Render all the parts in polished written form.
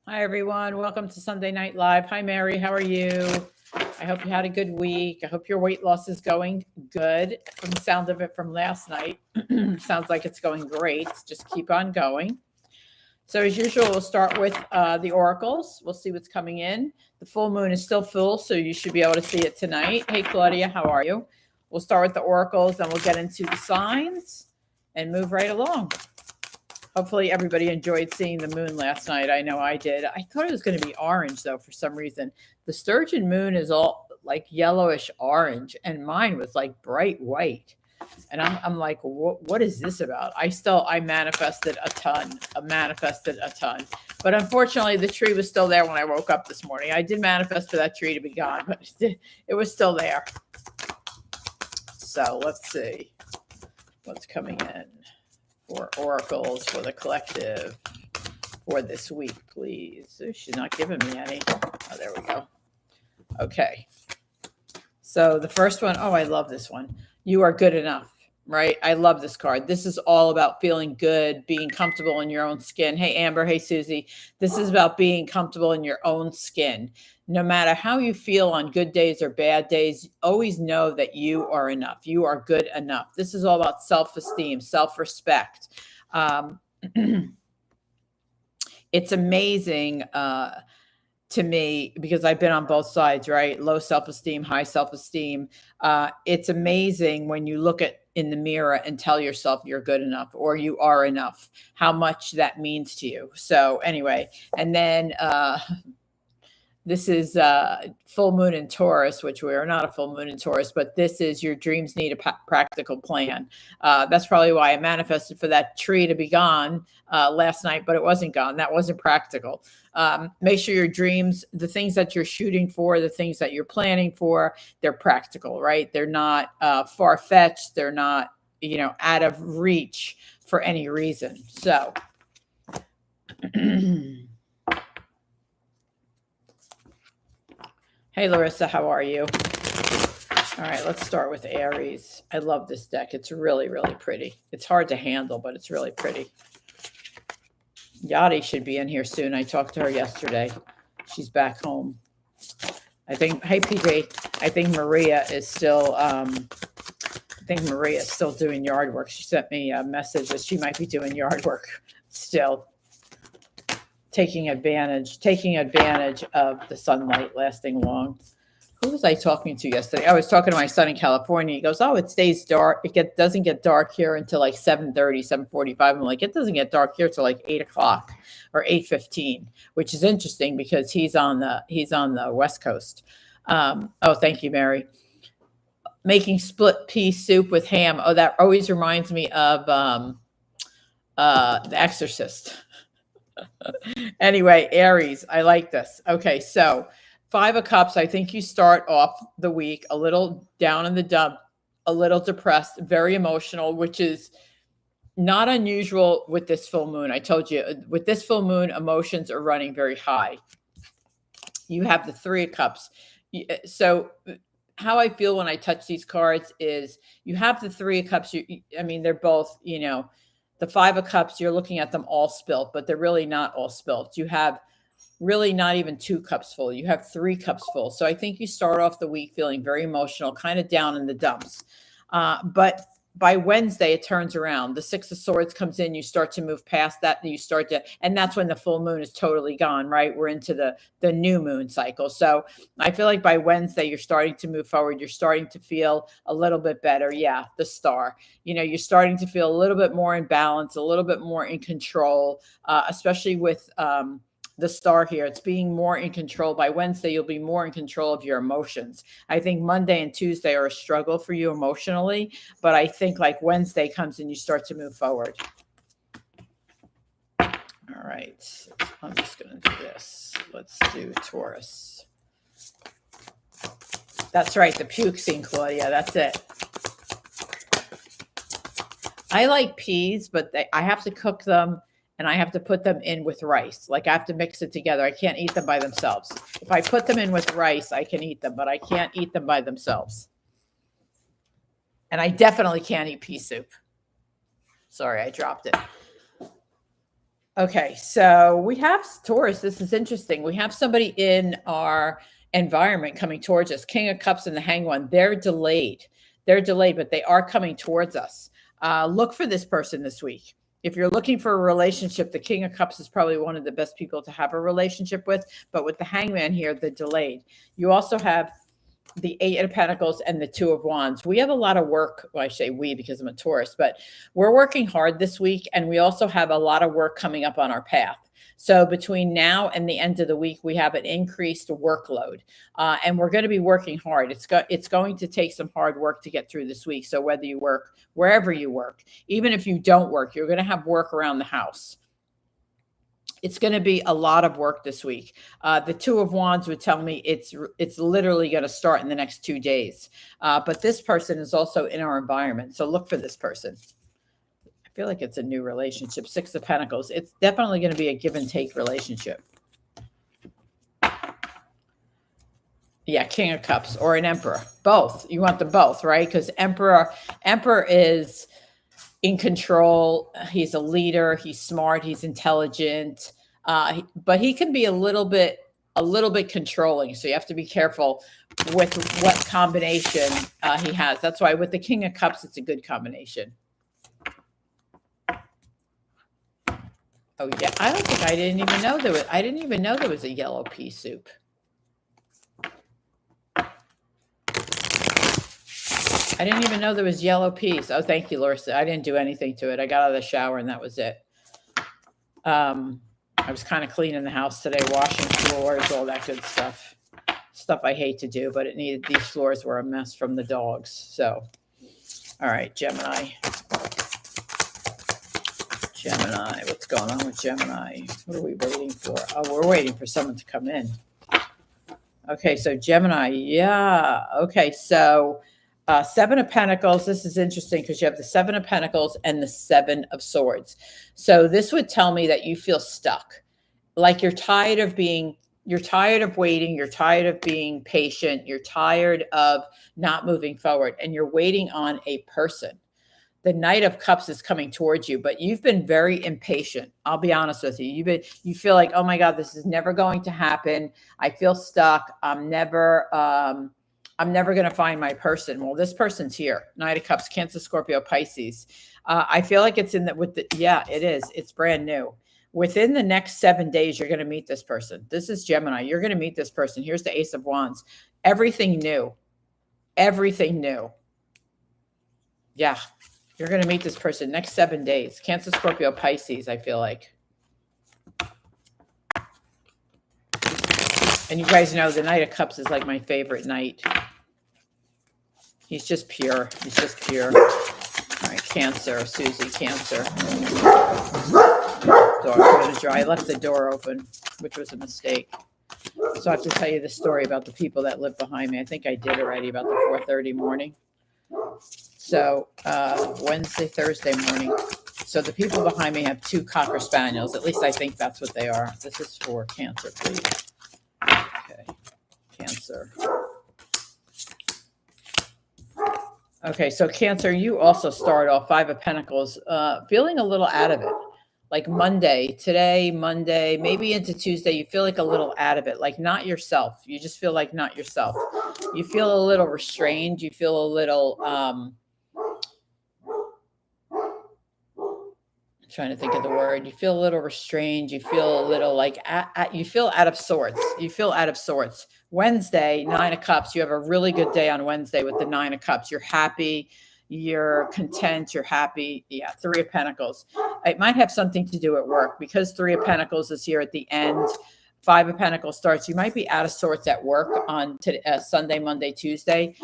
Hi, everyone. Welcome to Sunday Night Live. Hi, Mary. How are you? I hope you had a good week. I hope your weight loss is going good. From the sound of it from last night, sounds like it's going great. Just keep on going. So, as usual, we'll start with the oracles. We'll see what's coming in. The full moon is still full, so you should be able to see it tonight. Hey, Claudia, how are you? We'll start with the oracles, then we'll get into the signs and move right along. Hopefully everybody enjoyed seeing the moon last night. I know I did. I thought it was going to be orange though for some reason. The sturgeon moon is all like yellowish orange and mine was like bright white. And I'm like, what is this about? I manifested a ton. I manifested a ton. But unfortunately, the tree was still there when I woke up this morning. I did manifest for that tree to be gone, but it was still there. So let's see what's coming in for oracles for the collective for this week, please. She's not giving me any. Oh, there we go. Okay. So the first one, oh, I love this one. You are good enough, right? I love this card. This is all about feeling good, being comfortable in your own skin. Hey, Amber. Hey, Susie. This is about being comfortable in your own skin. No matter how you feel on good days or bad days, always know that you are enough. You are good enough. This is all about self-esteem, self-respect. It's amazing to me because I've been on both sides, right? Low self-esteem, high self-esteem. It's amazing when you look at in the mirror and tell yourself you're good enough or you are enough, how much that means to you. So anyway, and then this is full moon in Taurus, which we are not a full moon in Taurus, but this is your dreams need a practical plan. That's probably why I manifested for that tree to be gone last night, but it wasn't gone. That wasn't practical. Make sure your dreams, the things that you're shooting for, the things that you're planning for, they're practical, right? They're not far-fetched. They're not, out of reach for any reason. So hey, Larissa, how are you? All right, let's start with Aries. I love this deck. It's really, really pretty. It's hard to handle, but it's really pretty. Yadi should be in here soon. I talked to her yesterday. She's back home. Hey, PJ, I think Maria is still doing yard work. She sent me a message that she might be doing yard work still. Taking advantage of the sunlight lasting long. Who was I talking to yesterday? I was talking to my son in California. He goes, oh, it stays dark. Doesn't get dark here until like 7:30, 7:45. I'm like, it doesn't get dark here till like 8 o'clock or 8:15, which is interesting because he's on the West Coast. Oh, thank you, Mary. Making split pea soup with ham. Oh, that always reminds me of The Exorcist. Anyway, Aries, I like this. Okay, so 5 of Cups, I think you start off the week a little down in the dump, a little depressed, very emotional, which is not unusual with this full moon. I told you, with this full moon, emotions are running very high. You have the 3 of Cups. So how I feel when I touch these cards is you have the 3 of Cups. They're both, the 5 of Cups, you're looking at them all spilt, but they're really not all spilt. You have really not even 2 cups full. You have 3 cups full. So I think you start off the week feeling very emotional, kind of down in the dumps. But by Wednesday, it turns around. The 6 of Swords comes in. You start to move past that. And that's when the full moon is totally gone, right? We're into the new moon cycle. So I feel like by Wednesday, you're starting to move forward. You're starting to feel a little bit better. Yeah, the star. You're starting to feel a little bit more in balance, a little bit more in control, especially with the star here. It's being more in control. By Wednesday, you'll be more in control of your emotions. I think Monday and Tuesday are a struggle for you emotionally, but I think like Wednesday comes and you start to move forward. All right. I'm just going to do this. Let's do Taurus. That's right. The puke scene, Claudia. That's it. I like peas, but I have to cook them. And I have to put them in with rice. Like I have to mix it together. I can't eat them by themselves. If I put them in with rice, I can eat them, but I can't eat them by themselves. And I definitely can't eat pea soup. Sorry, I dropped it. Okay, so we have Taurus. This is interesting. We have somebody in our environment coming towards us. King of Cups and the Hanged One. They're delayed. They're delayed, but they are coming towards us. Look for this person this week. If you're looking for a relationship, the King of Cups is probably one of the best people to have a relationship with. But with the Hangman here, the delayed. You also have the Eight of Pentacles and the Two of Wands. We have a lot of work. Well, I say we because I'm a Taurus, but we're working hard this week. And we also have a lot of work coming up on our path. So between now and the end of the week, we have an increased workload. And we're going to be working hard. It's going to take some hard work to get through this week. So whether you work, wherever you work, even if you don't work, you're going to have work around the house. It's going to be a lot of work this week. The Two of Wands would tell me it's literally going to start in the next 2 days. But this person is also in our environment. So look for this person. I feel like it's a new relationship. Six of Pentacles. It's definitely going to be a give and take relationship. Yeah, King of Cups or an Emperor. Both. You want them both, right? Because Emperor is in control. He's a leader. He's smart. He's intelligent. But he can be a little bit controlling. So you have to be careful with what combination he has. That's why with the King of Cups, it's a good combination. Oh yeah, I didn't even know there was a yellow pea soup. I didn't even know there was yellow peas. Oh, thank you, Larissa. I didn't do anything to it. I got out of the shower and that was it. I was kind of cleaning the house today, washing floors, all that good stuff. Stuff I hate to do, but these floors were a mess from the dogs. So, all right, Gemini. Gemini, what's going on with Gemini? What are we waiting for? Oh, we're waiting for someone to come in. Okay, so Gemini, yeah. Okay, so Seven of Pentacles. This is interesting because you have the Seven of Pentacles and the Seven of Swords. So this would tell me that you feel stuck. Like you're tired of waiting, you're tired of being patient, you're tired of not moving forward, and you're waiting on a person. The Knight of Cups is coming towards you, but you've been very impatient. I'll be honest with you. You feel like, oh my God, this is never going to happen. I feel stuck. I'm never going to find my person. Well, this person's here. Knight of Cups, Cancer, Scorpio, Pisces. I feel like it's yeah, it is. It's brand new. Within the next 7 days, you're going to meet this person. This is Gemini. You're going to meet this person. Here's the Ace of Wands. Everything new. Everything new. Yeah. You're going to meet this person next 7 days. Cancer, Scorpio, Pisces, I feel like. And you guys know the Knight of Cups is like my favorite knight. He's just pure. He's just pure. All right, Cancer, Susie, Cancer. Door going to dry. I left the door open, which was a mistake. So I have to tell you the story about the people that live behind me. I think I did already about the 4:30 morning. So Wednesday, Thursday morning. So the people behind me have 2 Cocker Spaniels. At least I think that's what they are. This is for Cancer, please. Okay, Cancer. Okay, so Cancer, you also start off 5 of Pentacles, feeling a little out of it. Like Monday, maybe into Tuesday, you feel like a little out of it, like not yourself. You just feel like not yourself. You feel a little restrained. You feel a little, I'm trying to think of the word. You feel a little restrained. You feel a little like, you feel out of sorts. You feel out of sorts. Wednesday, 9 of Cups. You have a really good day on Wednesday with the 9 of Cups. You're happy. You're content. You're happy. Yeah. 3 of Pentacles. It might have something to do at work because 3 of Pentacles is here at the end. 5 of Pentacles starts. You might be out of sorts at work on Sunday, Monday, Tuesday.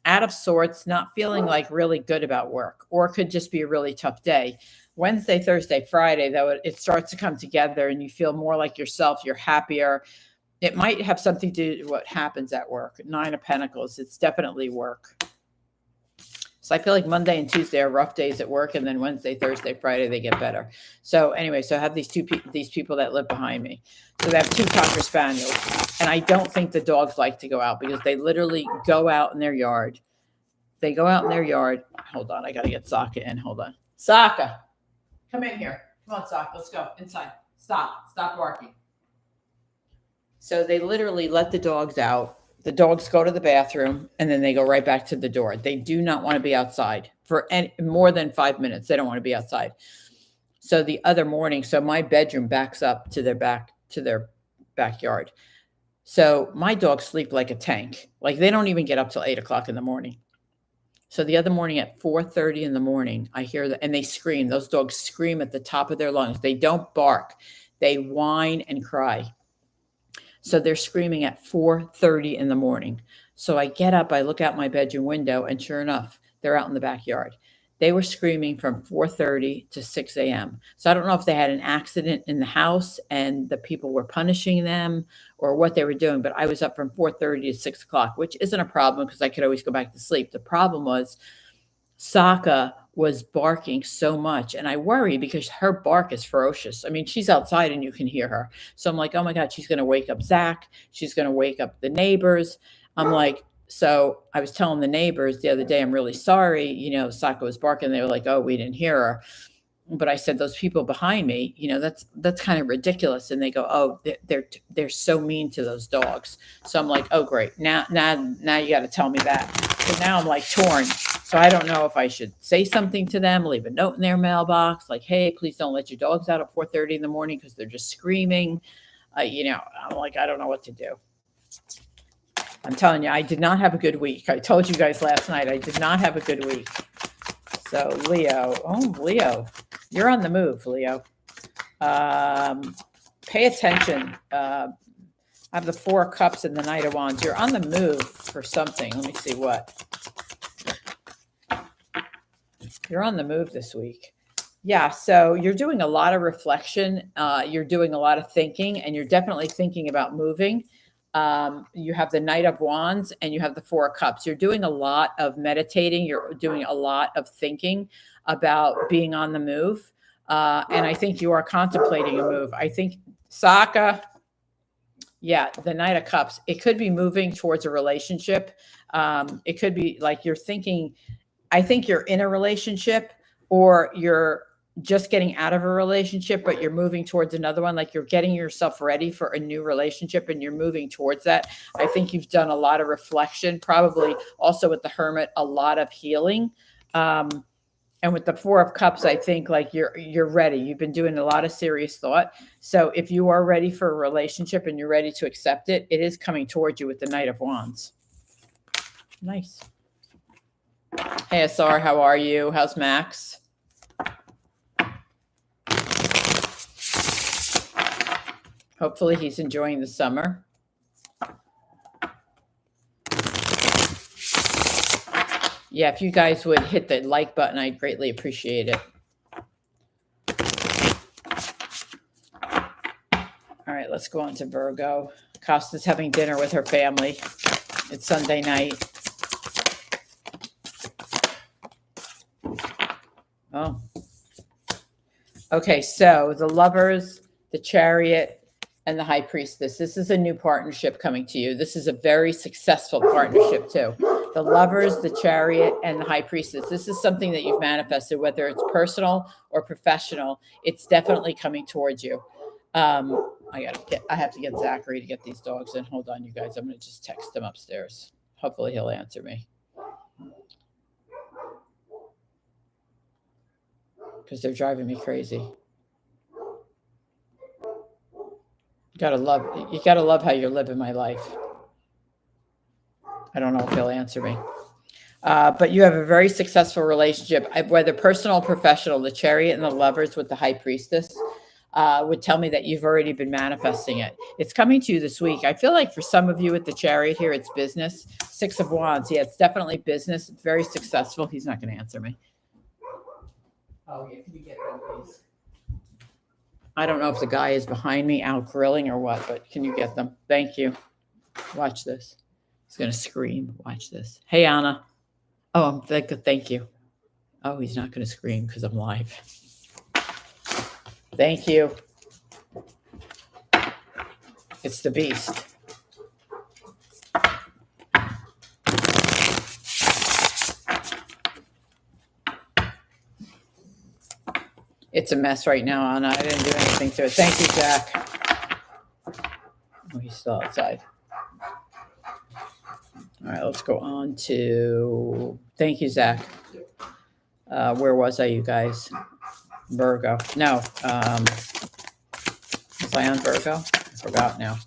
Out of sorts, not feeling like really good about work, or it could just be a really tough day. Wednesday, Thursday, Friday, though, it starts to come together and you feel more like yourself. You're happier. It might have something to do with what happens at work. 9 of Pentacles. It's definitely work. So I feel like Monday and Tuesday are rough days at work, and then Wednesday, Thursday, Friday, they get better. So anyway, so I have these people that live behind me. So they have 2 Cocker Spaniels, and I don't think the dogs like to go out because they literally go out in their yard. They go out in their yard. Hold on, I got to get Sokka in. Hold on. Sokka, come in here. Come on, Sock, let's go inside. Stop barking. So they literally let the dogs out. The dogs go to the bathroom and then they go right back to the door. They do not want to be outside for more than 5 minutes. They don't want to be outside. So the other morning, so my bedroom backs up to their backyard. So my dogs sleep like a tank. Like they don't even get up till 8 o'clock in the morning. So the other morning at 4:30 in the morning, I hear that, and they scream. Those dogs scream at the top of their lungs. They don't bark. They whine and cry. So they're screaming at 4:30 in the morning. So I get up, I look out my bedroom window, and sure enough, they're out in the backyard. They were screaming from 4:30 to 6 a.m. So I don't know if they had an accident in the house and the people were punishing them or what they were doing, but I was up from 4:30 to 6 o'clock, which isn't a problem because I could always go back to sleep. The problem was Sokka was barking so much, and I worry because her bark is ferocious. I mean, she's outside and you can hear her. So I'm like, oh my God, she's going to wake up Zach. She's going to wake up the neighbors. I'm like, so I was telling the neighbors the other day, I'm really sorry. Sokka was barking. They were like, oh, we didn't hear her. But I said, those people behind me, that's kind of ridiculous. And they go, oh, they're so mean to those dogs. So I'm like, oh, great. Now you got to tell me that. So now I'm like torn. So I don't know if I should say something to them, leave a note in their mailbox, like, hey, please don't let your dogs out at 4:30 in the morning because they're just screaming. I'm like, I don't know what to do. I'm telling you, I did not have a good week. I told you guys last night, I did not have a good week. So Leo, you're on the move, Leo. Pay attention. I have the 4 of Cups and the Knight of Wands. You're on the move for something. Let me see what. You're on the move this week. Yeah, so you're doing a lot of reflection. You're doing a lot of thinking, and you're definitely thinking about moving. You have the Knight of Wands and you have the 4 of Cups. You're doing a lot of meditating. You're doing a lot of thinking about being on the move. And I think you are contemplating a move. I think Sokka, yeah, the Knight of Cups, it could be moving towards a relationship. It could be like you're thinking, I think you're in a relationship or you're just getting out of a relationship, but you're moving towards another one. Like you're getting yourself ready for a new relationship and you're moving towards that. I think you've done a lot of reflection, probably also with the Hermit, a lot of healing. And with the 4 of Cups, I think like you're ready. You've been doing a lot of serious thought. So if you are ready for a relationship and you're ready to accept it, it is coming towards you with the Knight of Wands. Nice. Hey, Asar, how are you? How's Max? Hopefully he's enjoying the summer. Yeah, if you guys would hit the like button, I'd greatly appreciate it. All right, let's go on to Virgo. Costa's having dinner with her family. It's Sunday night. Oh. Okay, so the Lovers, the Chariot, and the High Priestess. This is a new partnership coming to you. This is a very successful partnership too. The Lovers, the Chariot, and the High Priestess. This is something that you've manifested, whether it's personal or professional. It's definitely coming towards you. I have to get Zachary to get these dogs in. Hold on, you guys. I'm going to just text him upstairs. Hopefully he'll answer me. Because they're driving me crazy. You gotta love how you're living my life. I don't know if he'll answer me. But you have a very successful relationship, whether personal or professional. The Chariot and the Lovers with the High Priestess would tell me that you've already been manifesting it. It's coming to you this week. I feel like for some of you with the Chariot here, it's business. 6 of Wands. Yeah, it's definitely business. It's very successful. He's not going to answer me. Oh, yeah. Can you get them, please? I don't know if the guy is behind me out grilling or what, but can you get them? Thank you. Watch this. He's going to scream. Watch this. Hey, Anna. Oh, thank you. Oh, he's not going to scream because I'm live. Thank you. It's the Beast. It's a mess right now, Anna. I didn't do anything to it. Thank you, Jack. Oh, he's still outside. All right, let's go on to, thank you, Zach. Where was I, you guys? Virgo. No. Was I on Virgo? I forgot now.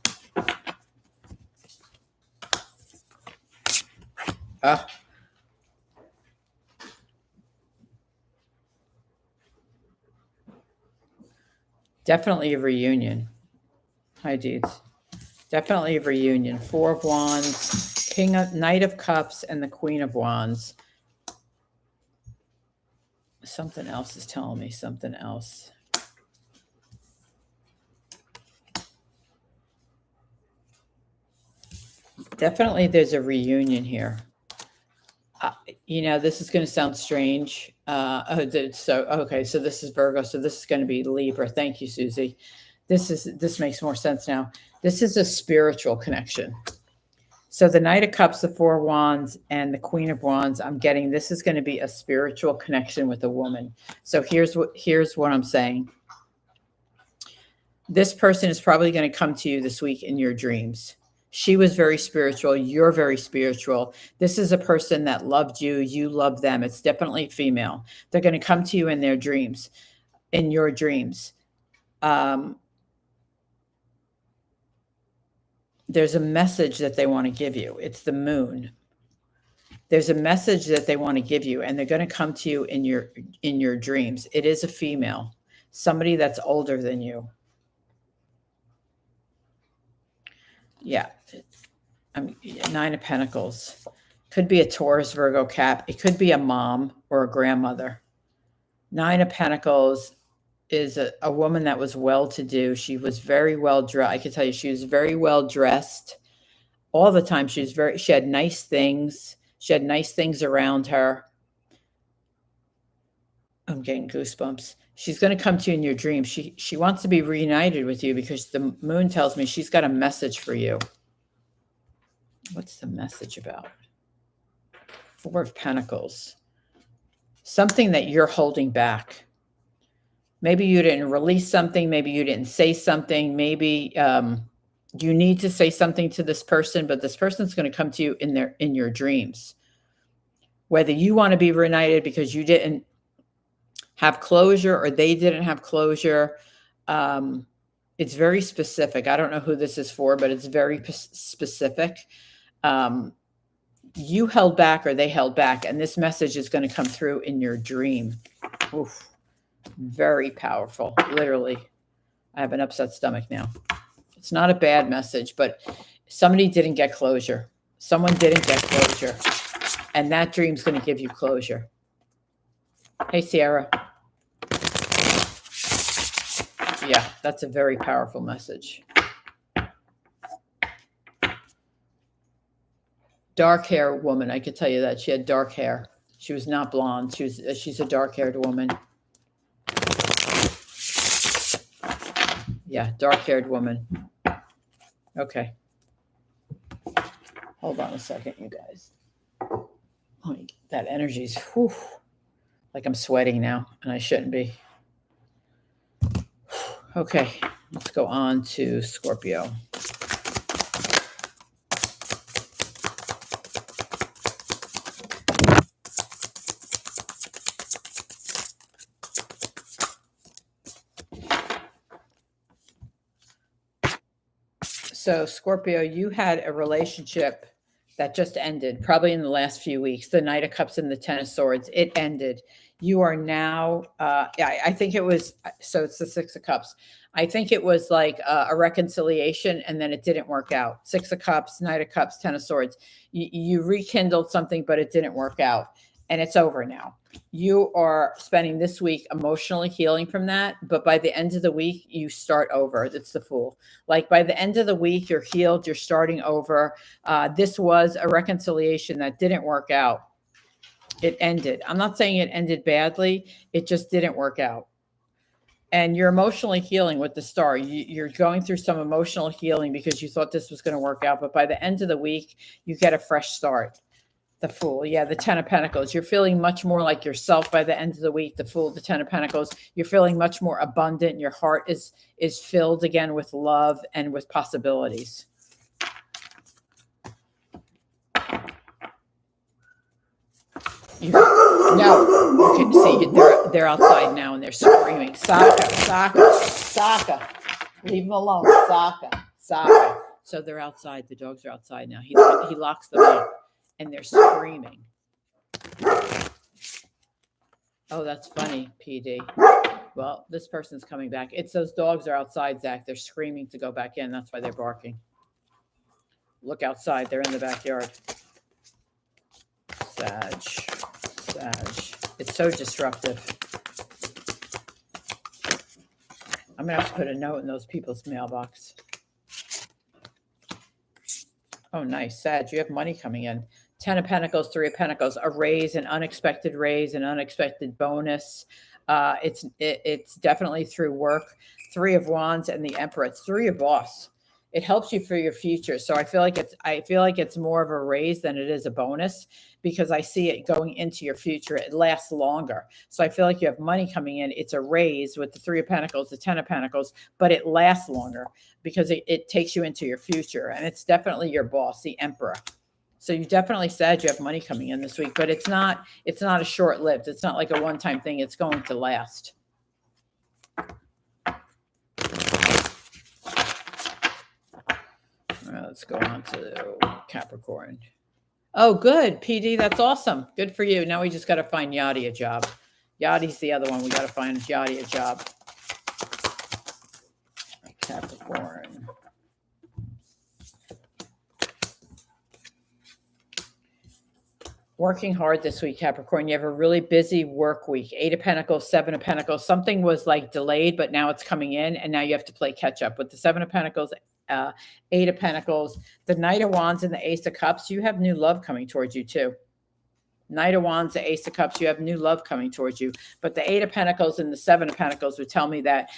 Definitely a reunion. Hi, dudes. Definitely a reunion. Four of Wands, Knight of Cups, and the Queen of Wands. Something else is telling me something else. Definitely there's a reunion here. You know, this is going to sound strange. So this is Virgo. So this is going to be Libra. Thank you, Susie. This makes more sense now. This is a spiritual connection. So the Knight of Cups, the Four of Wands, and the Queen of Wands, I'm getting this is going to be a spiritual connection with a woman. So here's what I'm saying. This person is probably going to come to you this week in your dreams. She was very spiritual. You're very spiritual. This is a person that loved you. You love them. It's definitely female. They're going to come to you in their dreams, in your dreams. There's a message that they want to give you. It's the moon. There's a message that they want to give you, and they're going to come to you in your dreams. It is a female, somebody that's older than you. Yeah. Nine of Pentacles. Could be a Taurus, Virgo, Cap. It could be a mom or a grandmother. Nine of Pentacles is a woman that was well-to-do. She was very well dressed. I can tell you she was very well dressed all the time. She had nice things. She had nice things around her. I'm getting goosebumps. She's going to come to you in your dreams. She wants to be reunited with you because the moon tells me she's got a message for you. What's the message about? Four of Pentacles. Something that you're holding back. Maybe you didn't release something. Maybe you didn't say something. Maybe you need to say something to this person, but this person's going to come to you in your dreams. Whether you want to be reunited because you didn't have closure or they didn't have closure. It's very specific. I don't know who this is for, but it's very specific. You held back or they held back, and this message is going to come through in your dream. Oof. Very powerful. Literally, I have an upset stomach now. It's not a bad message, but somebody didn't get closure. Someone didn't get closure, and that dream's going to give you closure. Hey, Sierra. Yeah, that's a very powerful message. Dark hair woman. I could tell you that she had dark hair. She was not blonde. She's a dark-haired woman. Yeah, dark-haired woman. Okay. Hold on a second, you guys. Oh, that energy's like I'm sweating now, and I shouldn't be. Okay, let's go on to Scorpio. So Scorpio, you had a relationship that just ended probably in the last few weeks. The Knight of Cups and the Ten of Swords, it ended. You are now, I think it was, so it's the Six of Cups. I think it was like a reconciliation and then it didn't work out. Six of Cups, Knight of Cups, Ten of Swords. You rekindled something, but it didn't work out. And it's over now. You are spending this week emotionally healing from that. But by the end of the week, you start over. It's the Fool. Like by the end of the week, you're healed. You're starting over. This was a reconciliation that didn't work out. It ended. I'm not saying it ended badly. It just didn't work out. And you're emotionally healing with the Star. You're going through some emotional healing because you thought this was going to work out. But by the end of the week, you get a fresh start. The Fool. Yeah, the Ten of Pentacles. You're feeling much more like yourself by the end of the week. The Fool, the Ten of Pentacles. You're feeling much more abundant. Your heart is filled again with love and with possibilities. No, you can see they're outside now and they're screaming. Saka, Saka, Saka. Leave them alone. Saka, Saka. So they're outside. The dogs are outside now. He locks them out and they're screaming. Oh, that's funny, PD. Well, this person's coming back. It's those dogs are outside, Zach. They're screaming to go back in. That's why they're barking. Look outside. They're in the backyard. Sag. It's so disruptive. I'm going to have to put a note in those people's mailbox. Oh, nice. Sag, you have money coming in. 10 of Pentacles, 3 of Pentacles, a raise, an unexpected raise, an unexpected bonus. It's definitely through work. 3 of Wands and the Emperor. It's 3 of Boss. It helps you for your future. So I feel like it's more of a raise than it is a bonus, because I see it going into your future. It lasts longer. So I feel like you have money coming in. It's a raise with the 3 of Pentacles, the 10 of Pentacles, but it lasts longer because it takes you into your future. And it's definitely your boss, the Emperor. So you definitely said you have money coming in this week, but it's not a short-lived. It's not like a one-time thing. It's going to last. All right, let's go on to Capricorn. Oh, good, PD. That's awesome. Good for you. Now we just got to find Yachty a job. Yachty's the other one. We got to find Yachty a job. Capricorn. Working hard this week, Capricorn. You have a really busy work week. 8 of Pentacles, 7 of Pentacles. Something was like delayed, but now it's coming in, and now you have to play catch up with the 7 of Pentacles, 8 of Pentacles, the Knight of Wands, and the Ace of Cups. You have new love coming towards you too. Knight of Wands, the Ace of Cups. You have new love coming towards you. But the 8 of Pentacles and the 7 of Pentacles would tell me that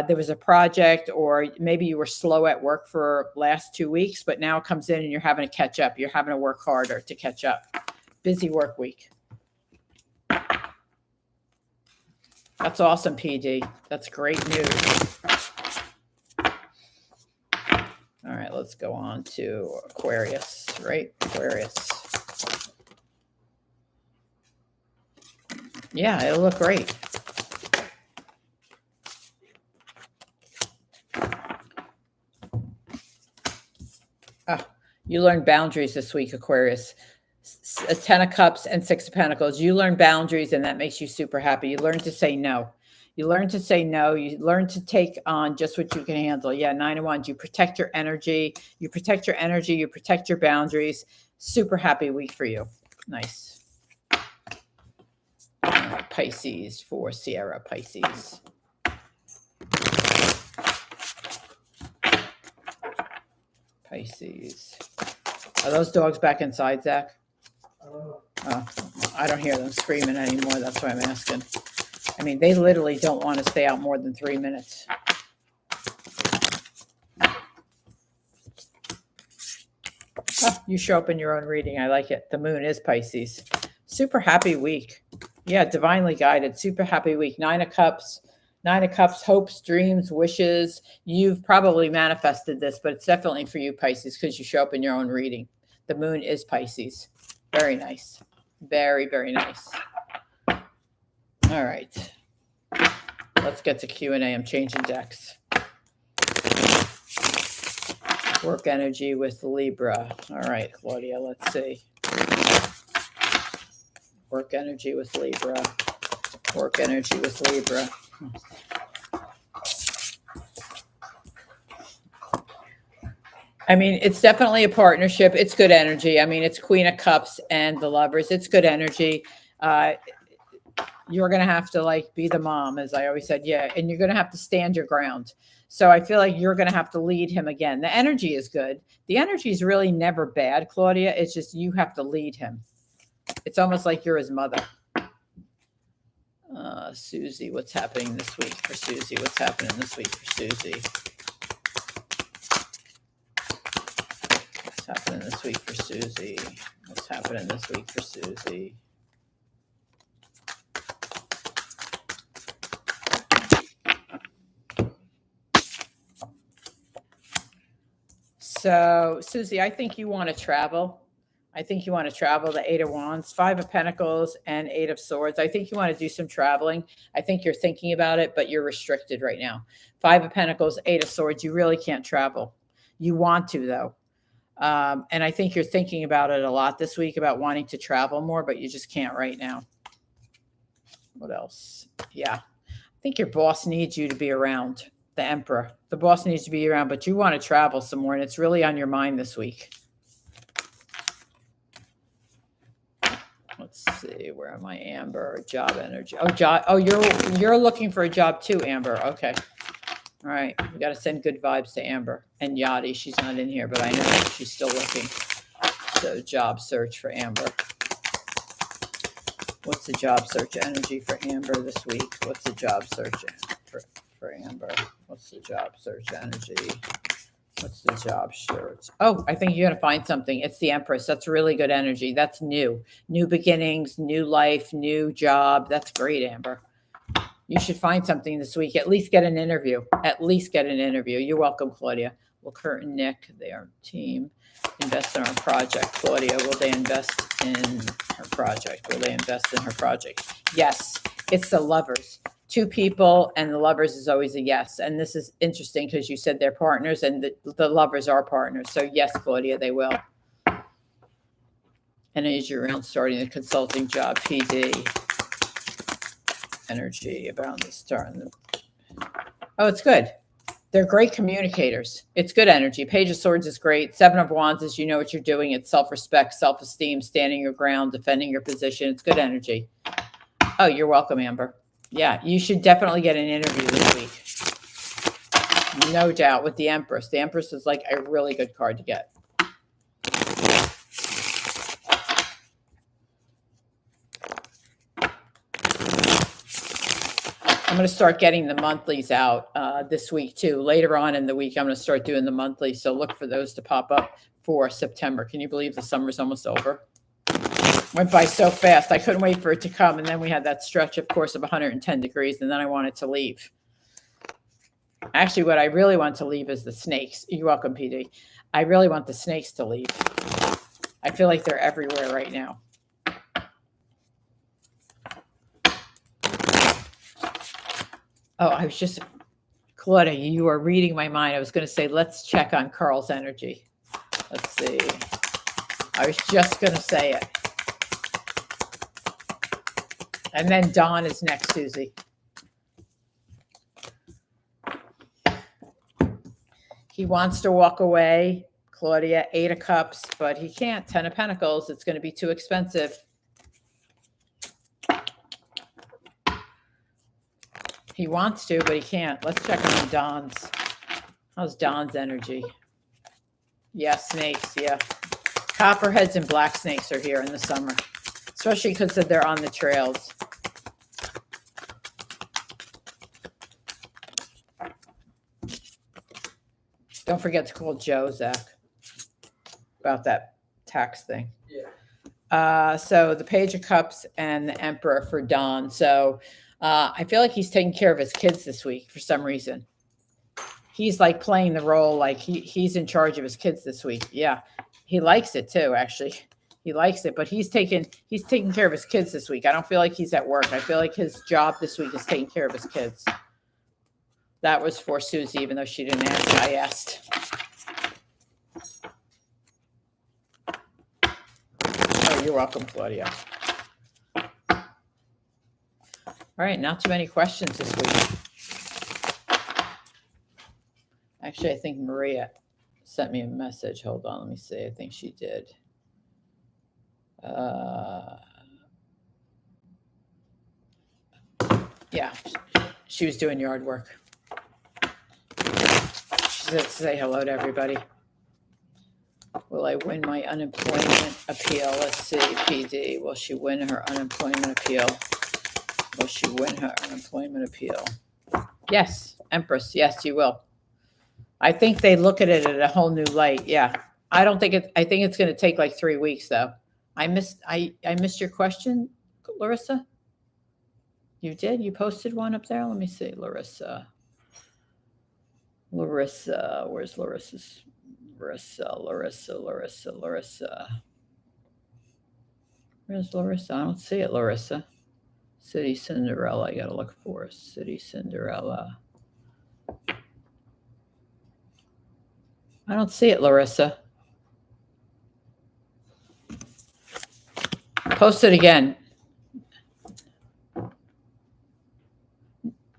there was a project, or maybe you were slow at work for last 2 weeks, but now it comes in and you're having to catch up. You're having to work harder to catch up. Busy work week. That's awesome, PD. That's great news. All right, let's go on to Aquarius, right? Aquarius. Yeah, it'll look great. You learned boundaries this week, Aquarius. A 10 of Cups and 6 of Pentacles. You learn boundaries, and that makes you super happy. You learn to say no. You learn to say no. You learn to take on just what you can handle. Yeah, 9 of Wands. You protect your energy. You protect your energy. You protect your boundaries. Super happy week for you. Nice. Pisces for Sierra. Pisces. Pisces. Are those dogs back inside, Zach? Oh, I don't hear them screaming anymore. That's why I'm asking. I mean, they literally don't want to stay out more than 3 minutes. Oh, you show up in your own reading. I like it. The moon is Pisces. Super happy week. Yeah, divinely guided. Super happy week. 9 of Cups. 9 of Cups, hopes, dreams, wishes. You've probably manifested this, but it's definitely for you, Pisces, because you show up in your own reading. The moon is Pisces. Very nice. Very, very nice. All right. Let's get to Q&A. I'm changing decks. Work energy with Libra. All right, Claudia, let's see. Work energy with Libra. Work energy with Libra. I mean, it's definitely a partnership. It's good energy. I mean, it's Queen of Cups and the Lovers. It's good energy. You're going to have to like be the mom, as I always said. Yeah. And you're going to have to stand your ground. So I feel like you're going to have to lead him again. The energy is good. The energy is really never bad, Claudia. It's just you have to lead him. It's almost like you're his mother. Susie, what's happening this week for Susie? What's happening this week for Susie? What's happening happening this week for Susie? What's happening this week for Susie? So, Susie, I think you want to travel. I think you want to travel. The Eight of Wands, Five of Pentacles, and Eight of Swords. I think you want to do some traveling. I think you're thinking about it, but you're restricted right now. Five of Pentacles, Eight of Swords. You really can't travel. You want to, though. And I think you're thinking about it a lot this week, about wanting to travel more, but you just can't right now. What else? Yeah. I think your boss needs you to be around. The Emperor. The boss needs to be around, but you want to travel some more, and it's really on your mind this week. Let's see. Where am I, Amber? Job energy. Oh, job. Oh, you're looking for a job too, Amber. Okay. All right. We got to send good vibes to Amber and Yachty. She's not in here, but I know she's still looking. So, job search for Amber. What's the job search energy for Amber this week? What's the job search for Amber? What's the job search energy? What's the job search? Oh, I think you're going to find something. It's the Empress. That's really good energy. That's new. New beginnings, new life, new job. That's great, Amber. You should find something this week. At least get an interview. At least get an interview. You're welcome, Claudia. Will Kurt and Nick, they are team, invest in our project? Claudia, will they invest in her project? Will they invest in her project? Yes, it's the Lovers. Two people, and the Lovers is always a yes. And this is interesting because you said they're partners, and the Lovers are partners. So yes, Claudia, they will. And as you're around starting a consulting job, PD. Energy about the starting. Oh, it's good. They're great communicators. It's good energy. Page of Swords is great. Seven of Wands is you know what you're doing. It's self-respect, self-esteem, standing your ground, defending your position. It's good energy. Oh, you're welcome, Amber. Yeah, you should definitely get an interview this week. No doubt with the Empress. The Empress is like a really good card to get. I'm going to start getting the monthlies out this week too. Later on in the week, I'm going to start doing the monthlies. So look for those to pop up for September. Can you believe the summer's almost over? Went by so fast. I couldn't wait for it to come. And then we had that stretch, of course, of 110 degrees. And then I wanted to leave. Actually, what I really want to leave is the snakes. You're welcome, PD. I really want the snakes to leave. I feel like they're everywhere right now. Oh, I was just, Claudia, you are reading my mind. I was going to say, let's check on Carl's energy. Let's see. I was just going to say it. And then Dawn is next, Susie. He wants to walk away, Claudia, 8 of Cups, but he can't. 10 of Pentacles. It's going to be too expensive. He wants to, but he can't. Let's check on Dawn's. How's Dawn's energy? Yeah, snakes, yeah. Copperheads and black snakes are here in the summer, especially because they're on the trails. Don't forget to call Joe, Zach, about that tax thing. Yeah. So the Page of Cups and the Emperor for Dawn. So I feel like he's taking care of his kids this week for some reason. He's like playing the role like he's in charge of his kids this week. Yeah, he likes it too, actually. He likes it, but he's taking care of his kids this week. I don't feel like he's at work. I feel like his job this week is taking care of his kids. That was for Susie, even though she didn't ask. I asked. Oh, you're welcome, Claudia. All right, not too many questions this week. Actually, I think Maria sent me a message. Hold on, let me see. I think she did. Yeah, she was doing yard work. She said, say hello to everybody. Will I win my unemployment appeal? Let's see, PD. Will she win her unemployment appeal? Will she win her unemployment appeal? Yes, Empress. Yes, you will. I think they look at it at a whole new light. Yeah. I don't think I think it's going to take like 3 weeks though. I missed your question, Larissa. You did? You posted one up there? Let me see, Larissa. Larissa, where's Larissa's? Larissa. Where's Larissa? I don't see it, Larissa. City Cinderella. I got to look for City Cinderella. I don't see it, Larissa. Post it again.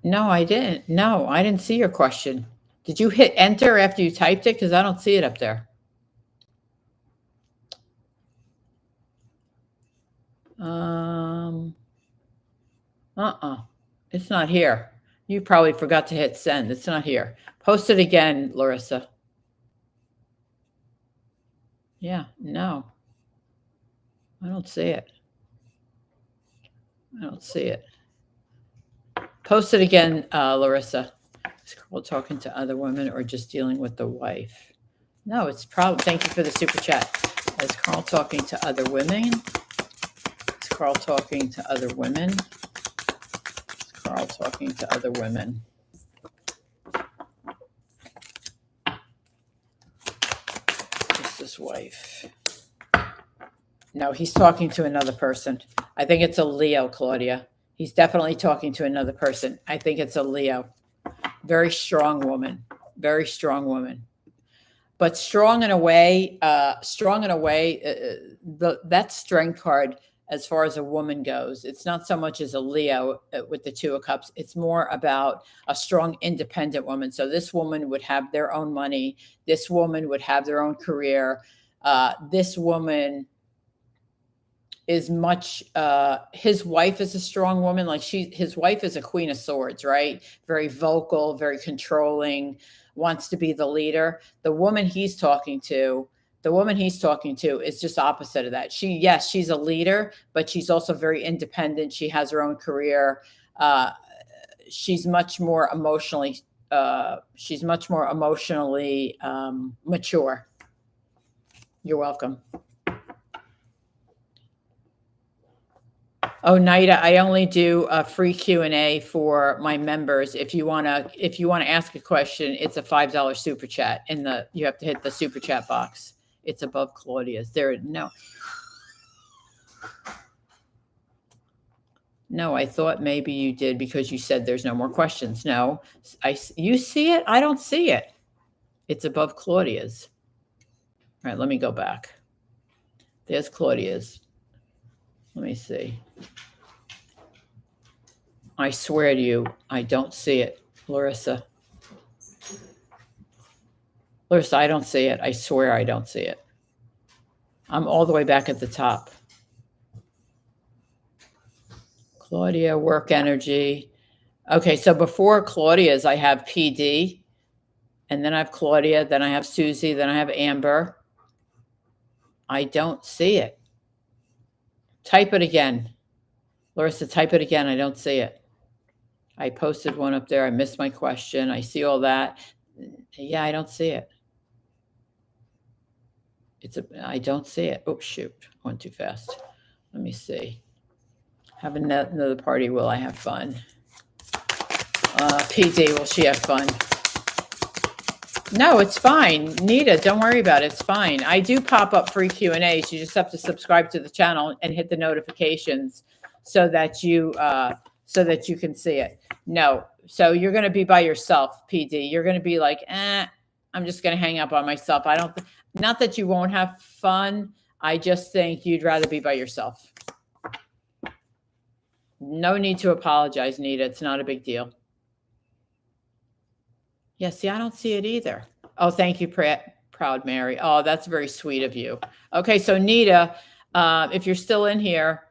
No, I didn't. No, I didn't see your question. Did you hit enter after you typed it? Because I don't see it up there. It's not here. You probably forgot to hit send. It's not here. Post it again, Larissa. Yeah, no. I don't see it. I don't see it. Post it again, Larissa. Is Carl talking to other women or just dealing with the wife? No, it's probably, thank you for the super chat. Is Carl talking to other women? Is Carl talking to other women? Is Carl talking to other women? Just his wife. No, he's talking to another person. I think it's a Leo, Claudia. He's definitely talking to another person. I think it's a Leo. Very strong woman. Very strong woman. But strong in a way, that strength card, as far as a woman goes, it's not so much as a Leo with the Two of Cups. It's more about a strong, independent woman. So this woman would have their own money. This woman would have their own career. This woman is much, his wife is a strong woman. Like his wife is a Queen of Swords, right? Very vocal, very controlling, wants to be the leader. The woman he's talking to is just opposite of that. She's a leader, but she's also very independent. She has her own career. She's much more emotionally mature. You're welcome. Oh, Nida, I only do a free Q&A for my members. If you want to ask a question, it's a $5 super chat. You have to hit the super chat box. It's above Claudia's. No, I thought maybe you did because you said there's no more questions. No, you see it? I don't see it. It's above Claudia's. All right, let me go back. There's Claudia's. Let me see. I swear to you, I don't see it, Larissa. Larissa, I don't see it. I swear I don't see it. I'm all the way back at the top. Claudia, work energy. Okay, so before Claudia's, I have PD, and then I have Claudia, then I have Susie, then I have Amber. I don't see it. Type it again. Larissa, type it again. I don't see it. I posted one up there. I missed my question. I see all that. Yeah, I don't see it. I don't see it. Oh, shoot. Went too fast. Let me see. Have another party. Will I have fun? PD, will she have fun? No, it's fine. Nita, don't worry about it. It's fine. I do pop up free Q&As. You just have to subscribe to the channel and hit the notifications so that you can see it. No. So you're going to be by yourself, PD. You're going to be like, I'm just going to hang up on myself. Not that you won't have fun. I just think you'd rather be by yourself. No need to apologize, Nita. It's not a big deal. Yeah, see, I don't see it either. Oh, thank you, Proud Mary. Oh, that's very sweet of you. Okay, so Nita, if you're still in here,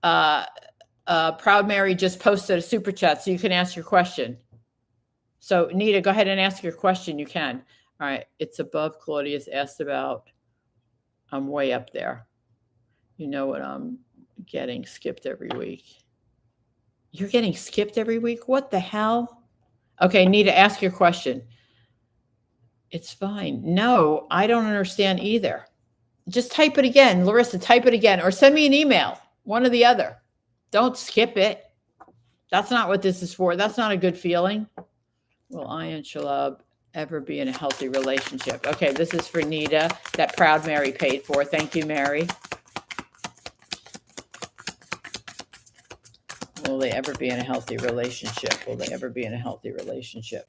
Proud Mary just posted a super chat, so you can ask your question. So Nita, go ahead and ask your question. You can. All right, it's above Claudia's asked about. I'm way up there. You know what I'm getting skipped every week. You're getting skipped every week? What the hell? Okay, Nita, ask your question. It's fine. No, I don't understand either. Just type it again. Larissa, type it again or send me an email. One or the other. Don't skip it. That's not what this is for. That's not a good feeling. Will I and Shalab ever be in a healthy relationship? Okay, this is for Nita that Proud Mary paid for. Thank you, Mary. Will they ever be in a healthy relationship? Will they ever be in a healthy relationship?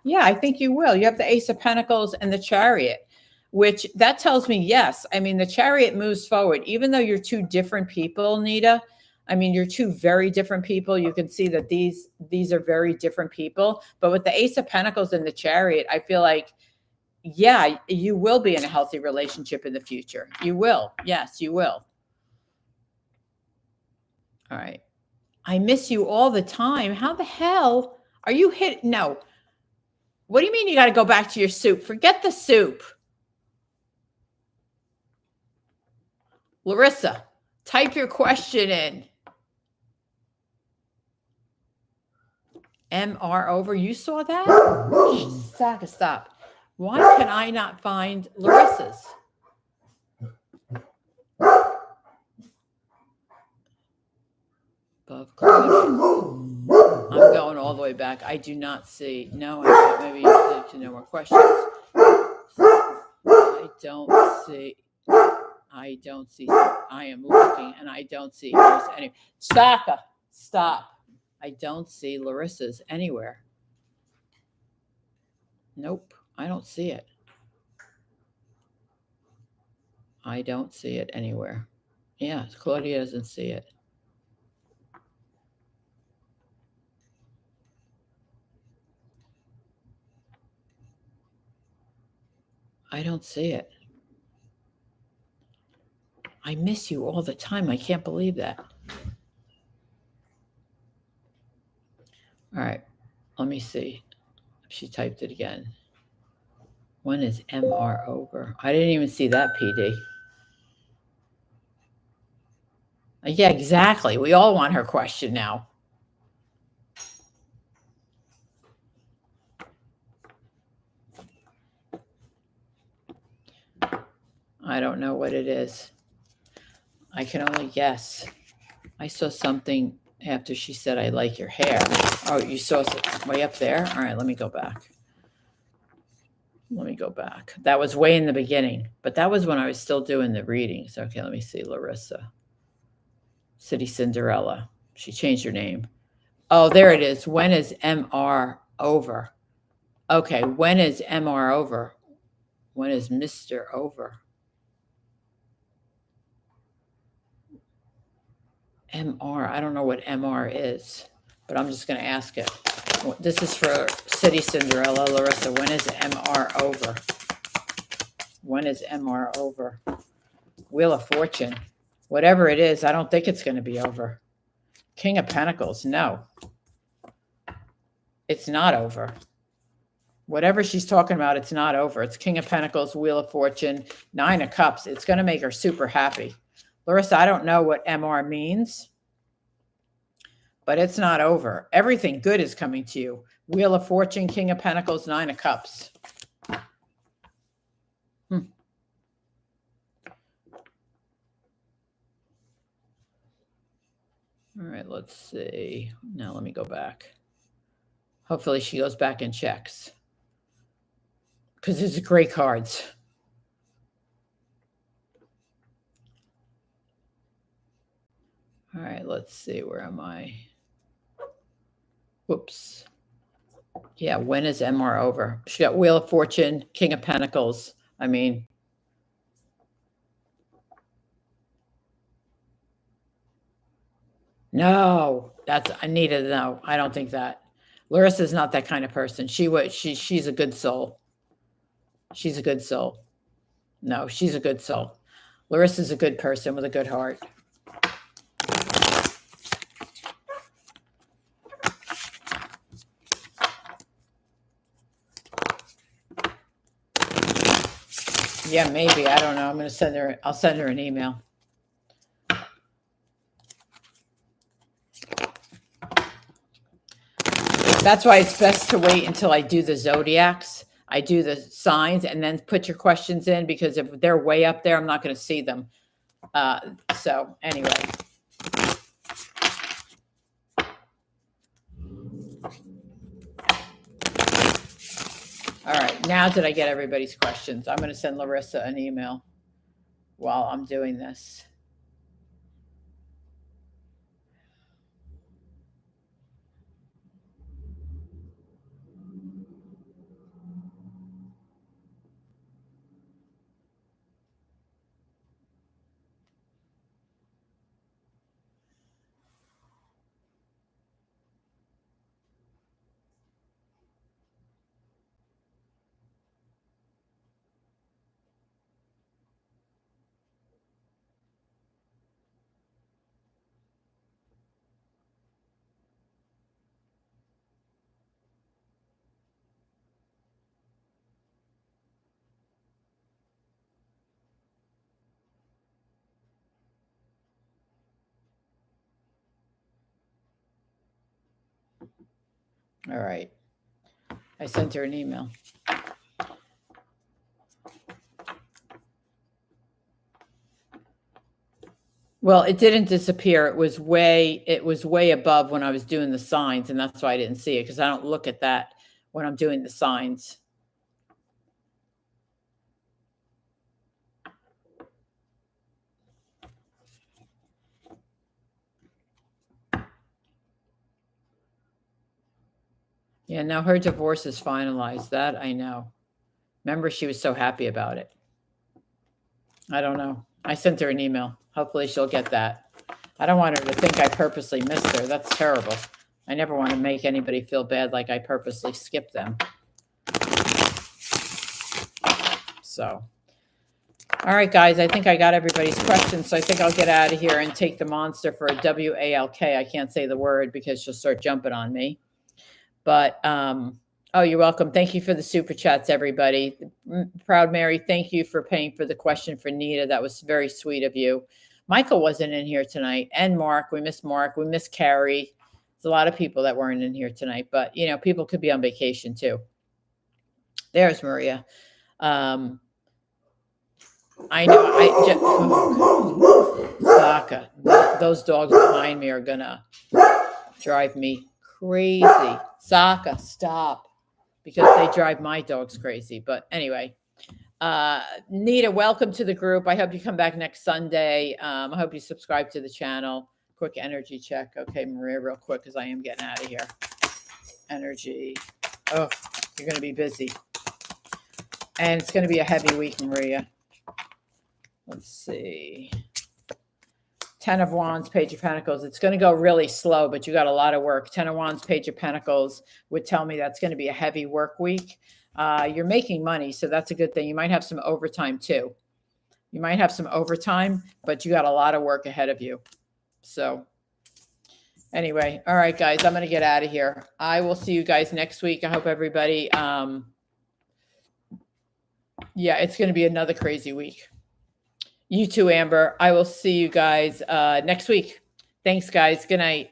Yeah, I think you will. You have the Ace of Pentacles and the Chariot, which that tells me yes. I mean, the Chariot moves forward, even though you're two different people, Nita. I mean, you're two very different people. You can see that these are very different people. But with the Ace of Pentacles and the Chariot, I feel like, yeah, you will be in a healthy relationship in the future. You will. Yes, you will. All right. I miss you all the time. How the hell are you hit? No. What do you mean you got to go back to your soup? Forget the soup. Larissa, type your question in. MR over. You saw that? Stop. Why can I not find Larissa's? Above I'm going all the way back. I do not see. No, I thought maybe you said to no more questions. I don't see. I am looking and I don't see hers any. Saka, stop. I don't see Larissa's anywhere. Nope, I don't see it. I don't see it anywhere. Yeah, Claudia doesn't see it. I don't see it. I miss you all the time. I can't believe that. All right, let me see if she typed it again. When is MR over? I didn't even see that, PD. Yeah, exactly. We all want her question now. I don't know what it is. I can only guess. I saw something after she said, I like your hair. Oh, you saw it way up there? All right, let me go back. Let me go back. That was way in the beginning, but that was when I was still doing the readings. Okay, let me see. Larissa. City Cinderella. She changed her name. Oh, there it is. When is MR over? Okay, when is MR over? When is Mr. over? MR. I don't know what MR is, but I'm just going to ask it. This is for City Cinderella. Larissa, when is MR over? When is MR over? Wheel of Fortune. Whatever it is, I don't think it's going to be over. King of Pentacles. No. It's not over. Whatever she's talking about, it's not over. It's King of Pentacles, Wheel of Fortune, Nine of Cups. It's going to make her super happy. Larissa, I don't know what MR means, but it's not over. Everything good is coming to you. Wheel of Fortune, King of Pentacles, Nine of Cups. All right, let's see. Now let me go back. Hopefully she goes back and checks. Because these are great cards. All right, let's see. Where am I? Whoops. Yeah, when is MR over? She got Wheel of Fortune, King of Pentacles. I mean, no, that's Anita. No, I don't think that. Larissa's not that kind of person. She's a good soul. She's a good soul. No, she's a good soul. Larissa's a good person with a good heart. Yeah, maybe. I don't know. I'm going to send her. I'll send her an email. That's why it's best to wait until I do the zodiacs. I do the signs and then put your questions in, because if they're way up there, I'm not going to see them. So anyway. All right. Now did I get everybody's questions? I'm going to send Larissa an email while I'm doing this. All right. I sent her an email. Well, it didn't disappear. It was way above when I was doing the signs, and that's why I didn't see it, because I don't look at that when I'm doing the signs. Yeah, now her divorce is finalized. That I know. Remember, she was so happy about it. I don't know. I sent her an email. Hopefully she'll get that. I don't want her to think I purposely missed her. That's terrible. I never want to make anybody feel bad like I purposely skipped them. So, all right, guys, I think I got everybody's questions. So I think I'll get out of here and take the monster for a WALK. I can't say the word because she'll start jumping on me. But, oh, you're welcome. Thank you for the super chats, everybody. Proud Mary, thank you for paying for the question for Nita. That was very sweet of you. Michael wasn't in here tonight. And Mark. We miss Mark. We miss Carrie. There's a lot of people that weren't in here tonight. But, you know, people could be on vacation too. There's Maria. I know. Saka. Those dogs behind me are going to drive me crazy. Saka, stop. Because they drive my dogs crazy. But anyway, Nita, welcome to the group. I hope you come back next Sunday. I hope you subscribe to the channel. Quick energy check. Okay, Maria, real quick, because I am getting out of here. Energy. Oh, you're going to be busy. And it's going to be a heavy week, Maria. Let's see. 10 of Wands, Page of Pentacles. It's going to go really slow, but you got a lot of work. 10 of Wands, Page of Pentacles would tell me that's going to be a heavy work week. You're making money, so that's a good thing. You might have some overtime too. You might have some overtime, but you got a lot of work ahead of you. So anyway, all right, guys, I'm going to get out of here. I will see you guys next week. I hope everybody, yeah, it's going to be another crazy week. You too, Amber. I will see you guys next week. Thanks, guys. Good night.